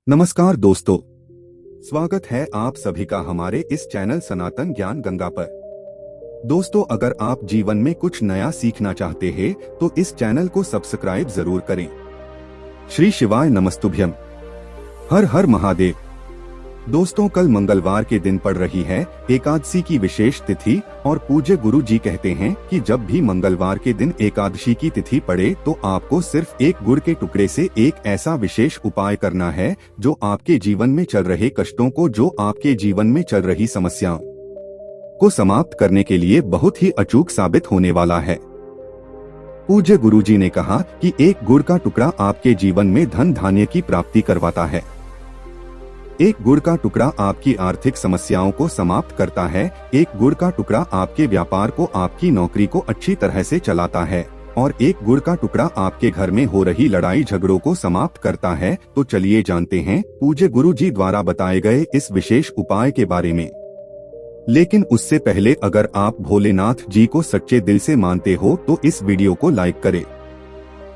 नमस्कार दोस्तों, स्वागत है आप सभी का हमारे इस चैनल सनातन ज्ञान गंगा पर। दोस्तों, अगर आप जीवन में कुछ नया सीखना चाहते हैं तो इस चैनल को सब्सक्राइब जरूर करें। श्री शिवाय नमस्तुभ्यम। हर हर महादेव। दोस्तों, कल मंगलवार के दिन पड़ रही है एकादशी की विशेष तिथि और पूज्य गुरु जी कहते हैं कि जब भी मंगलवार के दिन एकादशी की तिथि पड़े तो आपको सिर्फ एक गुड़ के टुकड़े से एक ऐसा विशेष उपाय करना है जो आपके जीवन में चल रहे कष्टों को, जो आपके जीवन में चल रही समस्याओं को समाप्त करने के लिए बहुत ही अचूक साबित होने वाला है। पूज्य गुरु जी ने कहा कि एक गुड़ का टुकड़ा आपके जीवन में धन धान्य की प्राप्ति करवाता है। एक गुड़ का टुकड़ा आपकी आर्थिक समस्याओं को समाप्त करता है। एक गुड़ का टुकड़ा आपके व्यापार को, आपकी नौकरी को अच्छी तरह से चलाता है और एक गुड़ का टुकड़ा आपके घर में हो रही लड़ाई झगड़ों को समाप्त करता है। तो चलिए जानते हैं पूज्य गुरु जी द्वारा बताए गए इस विशेष उपाय के बारे में। लेकिन उससे पहले अगर आप भोलेनाथ जी को सच्चे दिल से मानते हो तो इस वीडियो को लाइक करें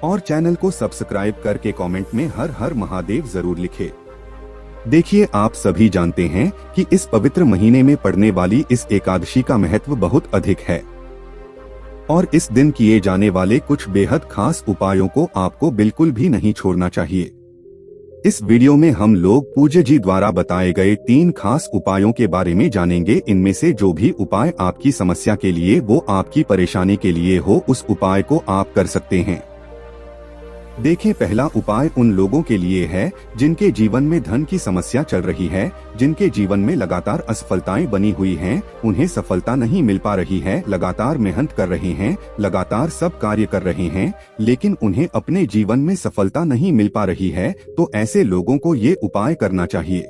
और चैनल को सब्सक्राइब करके कमेंट में हर हर महादेव जरूर लिखें। देखिए, आप सभी जानते हैं कि इस पवित्र महीने में पड़ने वाली इस एकादशी का महत्व बहुत अधिक है और इस दिन किए जाने वाले कुछ बेहद खास उपायों को आपको बिल्कुल भी नहीं छोड़ना चाहिए। इस वीडियो में हम लोग पूज्य जी द्वारा बताए गए 3 खास उपायों के बारे में जानेंगे। इनमें से जो भी उपाय आपकी समस्या के लिए, वो आपकी परेशानी के लिए हो, उस उपाय को आप कर सकते हैं। देखें, पहला उपाय उन लोगों के लिए है जिनके जीवन में धन की समस्या चल रही है, जिनके जीवन में लगातार असफलताएं बनी हुई हैं, उन्हें सफलता नहीं मिल पा रही है, लगातार मेहनत कर रहे हैं, लगातार सब कार्य कर रहे हैं, लेकिन उन्हें अपने जीवन में सफलता नहीं मिल पा रही है। तो ऐसे लोगों को ये उपाय करना चाहिए।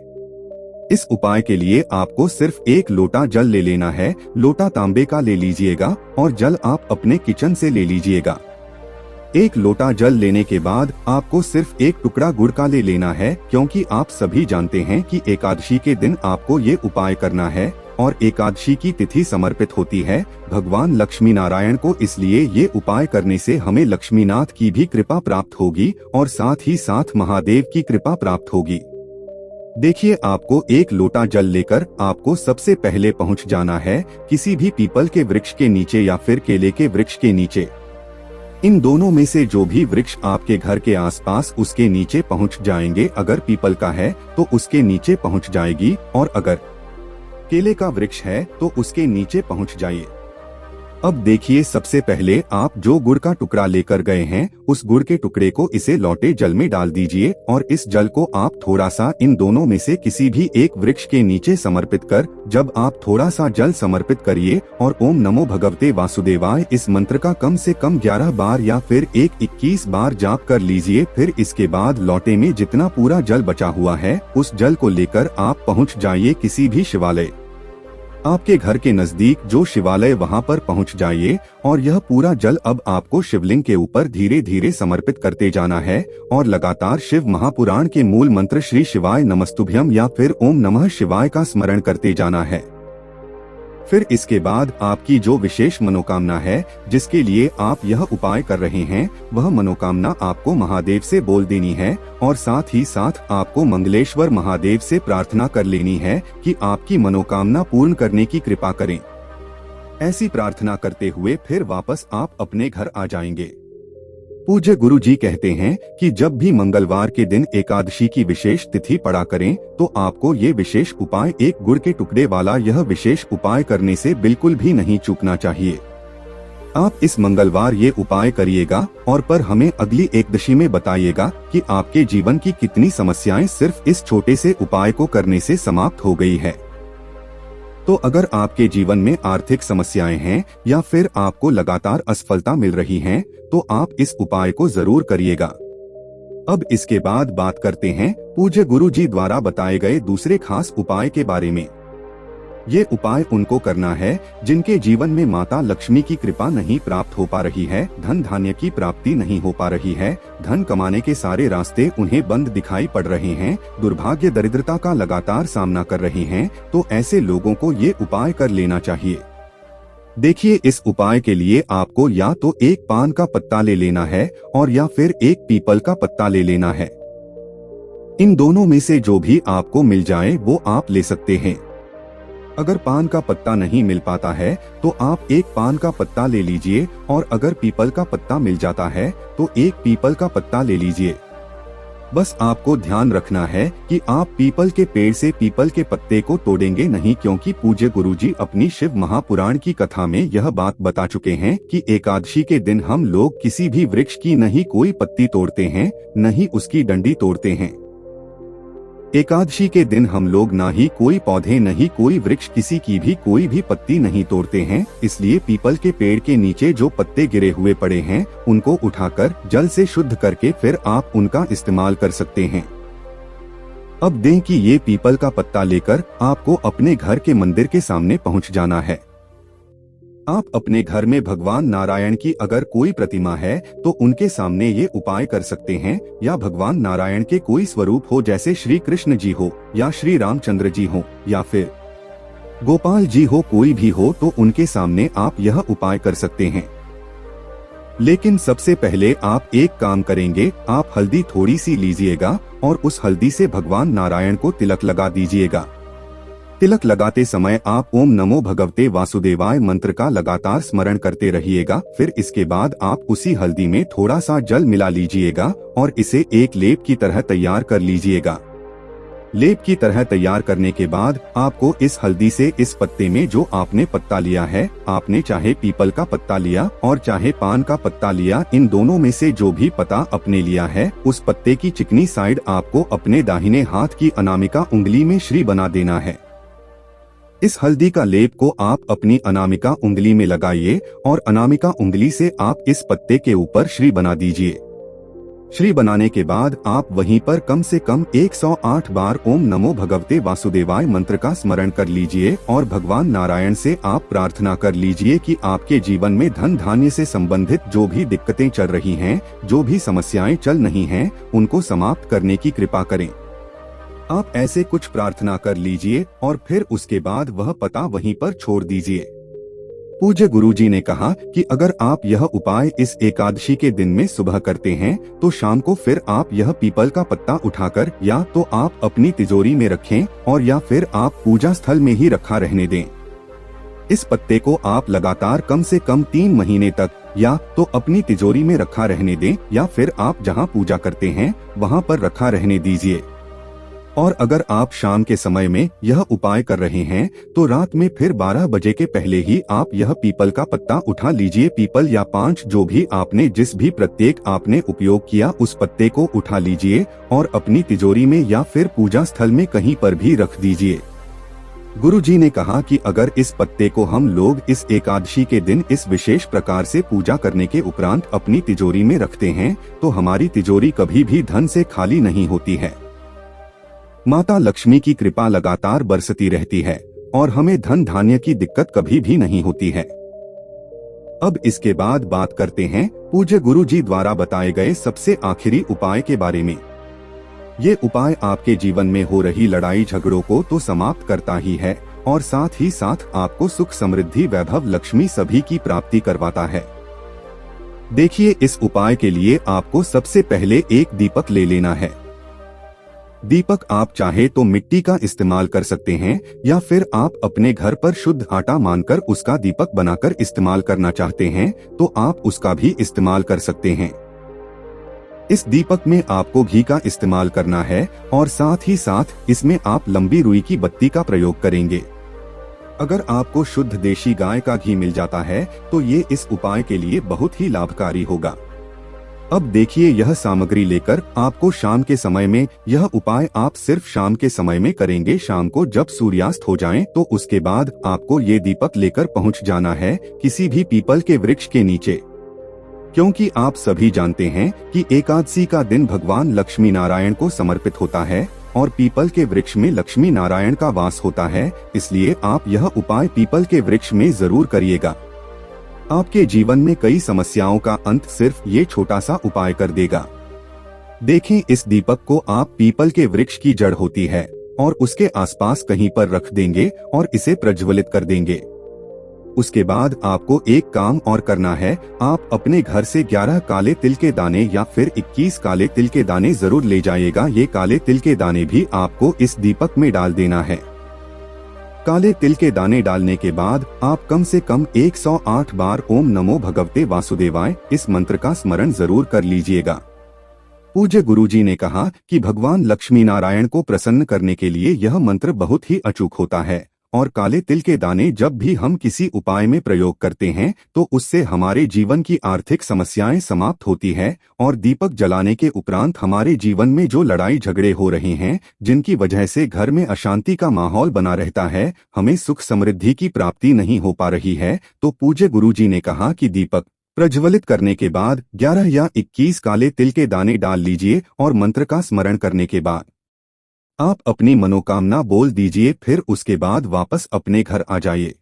इस उपाय के लिए आपको सिर्फ एक लोटा जल ले लेना है। लोटा तांबे का ले लीजिएगा और जल आप अपने किचन से ले लीजिएगा। एक लोटा जल लेने के बाद आपको सिर्फ एक टुकड़ा गुड़ का ले लेना है, क्योंकि आप सभी जानते हैं कि एकादशी के दिन आपको ये उपाय करना है और एकादशी की तिथि समर्पित होती है भगवान लक्ष्मी नारायण को। इसलिए ये उपाय करने से हमें लक्ष्मीनाथ की भी कृपा प्राप्त होगी और साथ ही साथ महादेव की कृपा प्राप्त होगी। देखिए, आपको एक लोटा जल लेकर आपको सबसे पहले पहुंच जाना है किसी भी पीपल के वृक्ष के नीचे या फिर केले के वृक्ष के नीचे। इन दोनों में से जो भी वृक्ष आपके घर के आसपास, उसके नीचे पहुंच जाएंगे। अगर पीपल का है तो उसके नीचे पहुंच जाएगी और अगर केले का वृक्ष है तो उसके नीचे पहुंच जाइए। अब देखिए, सबसे पहले आप जो गुड़ का टुकड़ा लेकर गए हैं, उस गुड़ के टुकड़े को इसे लौटे जल में डाल दीजिए और इस जल को आप थोड़ा सा इन दोनों में से किसी भी एक वृक्ष के नीचे समर्पित कर, जब आप थोड़ा सा जल समर्पित करिए और ओम नमो भगवते वासुदेवाय इस मंत्र का कम से कम 11 बार या फिर 21 बार जाप कर लीजिए। फिर इसके बाद लौटे में जितना पूरा जल बचा हुआ है, उस जल को लेकर आप पहुँच जाइए किसी भी शिवालय, आपके घर के नजदीक जो शिवालय, वहां पर पहुंच जाइए और यह पूरा जल अब आपको शिवलिंग के ऊपर धीरे धीरे समर्पित करते जाना है और लगातार शिव महापुराण के मूल मंत्र श्री शिवाय नमस्तुभ्यम या फिर ओम नमः शिवाय का स्मरण करते जाना है। फिर इसके बाद आपकी जो विशेष मनोकामना है, जिसके लिए आप यह उपाय कर रहे हैं, वह मनोकामना आपको महादेव से बोल देनी है और साथ ही साथ आपको मंगलेश्वर महादेव से प्रार्थना कर लेनी है कि आपकी मनोकामना पूर्ण करने की कृपा करें। ऐसी प्रार्थना करते हुए फिर वापस आप अपने घर आ जाएंगे। पूज्य गुरु जी कहते हैं कि जब भी मंगलवार के दिन एकादशी की विशेष तिथि पड़ा करें तो आपको ये विशेष उपाय, एक गुड़ के टुकड़े वाला यह विशेष उपाय करने से बिल्कुल भी नहीं चूकना चाहिए। आप इस मंगलवार ये उपाय करिएगा और पर हमें अगली एकदशी में बताइएगा कि आपके जीवन की कितनी समस्याएं सिर्फ इस छोटे से उपाय को करने से समाप्त हो गई है। तो अगर आपके जीवन में आर्थिक समस्याएं हैं या फिर आपको लगातार असफलता मिल रही है, तो आप इस उपाय को जरूर करिएगा। अब इसके बाद बात करते हैं पूज्य गुरु जी द्वारा बताए गए दूसरे खास उपाय के बारे में। ये उपाय उनको करना है जिनके जीवन में माता लक्ष्मी की कृपा नहीं प्राप्त हो पा रही है, धन धान्य की प्राप्ति नहीं हो पा रही है, धन कमाने के सारे रास्ते उन्हें बंद दिखाई पड़ रहे हैं, दुर्भाग्य दरिद्रता का लगातार सामना कर रहे हैं। तो ऐसे लोगों को ये उपाय कर लेना चाहिए। देखिए, इस उपाय के लिए आपको या तो एक पान का पत्ता ले लेना है और या फिर एक पीपल का पत्ता ले लेना है। इन दोनों में से जो भी आपको मिल जाए वो आप ले सकते हैं। अगर पान का पत्ता नहीं मिल पाता है तो आप एक पान का पत्ता ले लीजिए, और अगर पीपल का पत्ता मिल जाता है तो एक पीपल का पत्ता ले लीजिए। बस आपको ध्यान रखना है कि आप पीपल के पेड़ से पीपल के पत्ते को तोड़ेंगे नहीं, क्योंकि पूज्य गुरुजी अपनी शिव महापुराण की कथा में यह बात बता चुके हैं कि एकादशी के दिन हम लोग किसी भी वृक्ष की नहीं कोई पत्ती तोड़ते हैं, न ही उसकी डंडी तोड़ते हैं। एकादशी के दिन हम लोग ना ही कोई पौधे, नहीं कोई वृक्ष, किसी की भी कोई भी पत्ती नहीं तोड़ते हैं। इसलिए पीपल के पेड़ के नीचे जो पत्ते गिरे हुए पड़े हैं उनको उठाकर जल से शुद्ध करके फिर आप उनका इस्तेमाल कर सकते हैं। अब दें कि ये पीपल का पत्ता लेकर आपको अपने घर के मंदिर के सामने पहुंच जाना है। आप अपने घर में भगवान नारायण की अगर कोई प्रतिमा है तो उनके सामने ये उपाय कर सकते हैं, या भगवान नारायण के कोई स्वरूप हो जैसे श्री कृष्ण जी हो या श्री रामचंद्र जी हो या फिर गोपाल जी हो, कोई भी हो तो उनके सामने आप यह उपाय कर सकते हैं। लेकिन सबसे पहले आप एक काम करेंगे, आप हल्दी थोड़ी सी लीजिएगा और उस हल्दी से भगवान नारायण को तिलक लगा दीजिएगा। तिलक लगाते समय आप ओम नमो भगवते वासुदेवाय मंत्र का लगातार स्मरण करते रहिएगा। फिर इसके बाद आप उसी हल्दी में थोड़ा सा जल मिला लीजिएगा और इसे एक लेप की तरह तैयार कर लीजिएगा। लेप की तरह तैयार करने के बाद आपको इस हल्दी से इस पत्ते में जो आपने पत्ता लिया है, आपने चाहे पीपल का पत्ता लिया और चाहे पान का पत्ता लिया, इन दोनों में से जो भी पत्ता आपने लिया है उस पत्ते की चिकनी साइड आपको अपने दाहिने हाथ की अनामिका उंगली में श्री बना देना है। इस हल्दी का लेप को आप अपनी अनामिका उंगली में लगाइए और अनामिका उंगली से आप इस पत्ते के ऊपर श्री बना दीजिए। श्री बनाने के बाद आप वहीं पर कम से कम 108 बार ओम नमो भगवते वासुदेवाय मंत्र का स्मरण कर लीजिए और भगवान नारायण से आप प्रार्थना कर लीजिए कि आपके जीवन में धन धान्य से संबंधित जो भी दिक्कतें चल रही हैं, जो भी समस्याएं चल रही हैं, उनको समाप्त करने की कृपा करें। आप ऐसे कुछ प्रार्थना कर लीजिए और फिर उसके बाद वह पता वहीं पर छोड़ दीजिए। पूज्य गुरुजी ने कहा कि अगर आप यह उपाय इस एकादशी के दिन में सुबह करते हैं तो शाम को फिर आप यह पीपल का पत्ता उठाकर या तो आप अपनी तिजोरी में रखें और या फिर आप पूजा स्थल में ही रखा रहने दें। इस पत्ते को आप लगातार कम से कम 3 महीने तक या तो अपनी तिजोरी में रखा रहने दें या फिर आप जहां पूजा करते हैं वहां पर रखा रहने दीजिए। और अगर आप शाम के समय में यह उपाय कर रहे हैं तो रात में फिर 12 बजे के पहले ही आप यह पीपल का पत्ता उठा लीजिए। पीपल या पांच जो भी आपने जिस भी प्रत्येक आपने उपयोग किया उस पत्ते को उठा लीजिए और अपनी तिजोरी में या फिर पूजा स्थल में कहीं पर भी रख दीजिए। गुरुजी ने कहा कि अगर इस पत्ते को हम लोग इस एकादशी के दिन इस विशेष प्रकार से पूजा करने के उपरांत अपनी तिजोरी में रखते हैं तो हमारी तिजोरी कभी भी धन से खाली नहीं होती है। माता लक्ष्मी की कृपा लगातार बरसती रहती है और हमें धन धान्य की दिक्कत कभी भी नहीं होती है। अब इसके बाद बात करते हैं पूज्य गुरुजी द्वारा बताए गए सबसे आखिरी उपाय के बारे में। ये उपाय आपके जीवन में हो रही लड़ाई झगड़ों को तो समाप्त करता ही है और साथ ही साथ आपको सुख समृद्धि वैभव लक्ष्मी सभी की प्राप्ति करवाता है। देखिए, इस उपाय के लिए आपको सबसे पहले एक दीपक ले लेना है। दीपक आप चाहे तो मिट्टी का इस्तेमाल कर सकते हैं या फिर आप अपने घर पर शुद्ध आटा मानकर उसका दीपक बनाकर इस्तेमाल करना चाहते हैं तो आप उसका भी इस्तेमाल कर सकते हैं। इस दीपक में आपको घी का इस्तेमाल करना है और साथ ही साथ इसमें आप लंबी रुई की बत्ती का प्रयोग करेंगे। अगर आपको शुद्ध देशी गाय का घी मिल जाता है तो ये इस उपाय के लिए बहुत ही लाभकारी होगा। अब देखिए, यह सामग्री लेकर आपको शाम के समय में यह उपाय आप सिर्फ शाम के समय में करेंगे। शाम को जब सूर्यास्त हो जाए तो उसके बाद आपको ये दीपक लेकर पहुंच जाना है किसी भी पीपल के वृक्ष के नीचे, क्योंकि आप सभी जानते हैं कि एकादशी का दिन भगवान लक्ष्मी नारायण को समर्पित होता है और पीपल के वृक्ष में लक्ष्मी नारायण का वास होता है। इसलिए आप यह उपाय पीपल के वृक्ष में जरूर करिएगा। आपके जीवन में कई समस्याओं का अंत सिर्फ ये छोटा सा उपाय कर देगा। देखें, इस दीपक को आप पीपल के वृक्ष की जड़ होती है और उसके आसपास कहीं पर रख देंगे और इसे प्रज्वलित कर देंगे। उसके बाद आपको एक काम और करना है। आप अपने घर से 11 काले तिल के दाने या फिर 21 काले तिल के दाने जरूर ले जाइएगा। ये काले तिल के दाने भी आपको इस दीपक में डाल देना है। काले तिल के दाने डालने के बाद आप कम से कम 108 बार ओम नमो भगवते वासुदेवाय इस मंत्र का स्मरण जरूर कर लीजिएगा। पूज्य गुरुजी ने कहा कि भगवान लक्ष्मी नारायण को प्रसन्न करने के लिए यह मंत्र बहुत ही अचूक होता है और काले तिल के दाने जब भी हम किसी उपाय में प्रयोग करते हैं तो उससे हमारे जीवन की आर्थिक समस्याएं समाप्त होती है और दीपक जलाने के उपरांत हमारे जीवन में जो लड़ाई झगड़े हो रहे हैं, जिनकी वजह से घर में अशांति का माहौल बना रहता है, हमें सुख समृद्धि की प्राप्ति नहीं हो पा रही है, तो पूज्य गुरुजी ने कहा कि दीपक प्रज्वलित करने के बाद 11 या 21 काले तिल के दाने डाल लीजिए और मंत्र का स्मरण करने के बाद आप अपनी मनोकामना बोल दीजिए। फिर उसके बाद वापस अपने घर आ जाइए।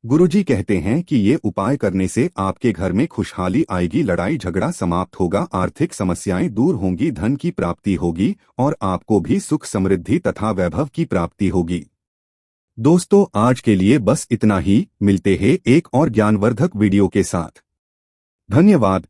गुरुजी कहते हैं कि ये उपाय करने से आपके घर में खुशहाली आएगी, लड़ाई झगड़ा समाप्त होगा, आर्थिक समस्याएं दूर होंगी, धन की प्राप्ति होगी और आपको भी सुख समृद्धि तथा वैभव की प्राप्ति होगी। दोस्तों, आज के लिए बस इतना ही। मिलते हैं एक और ज्ञानवर्धक वीडियो के साथ। धन्यवाद।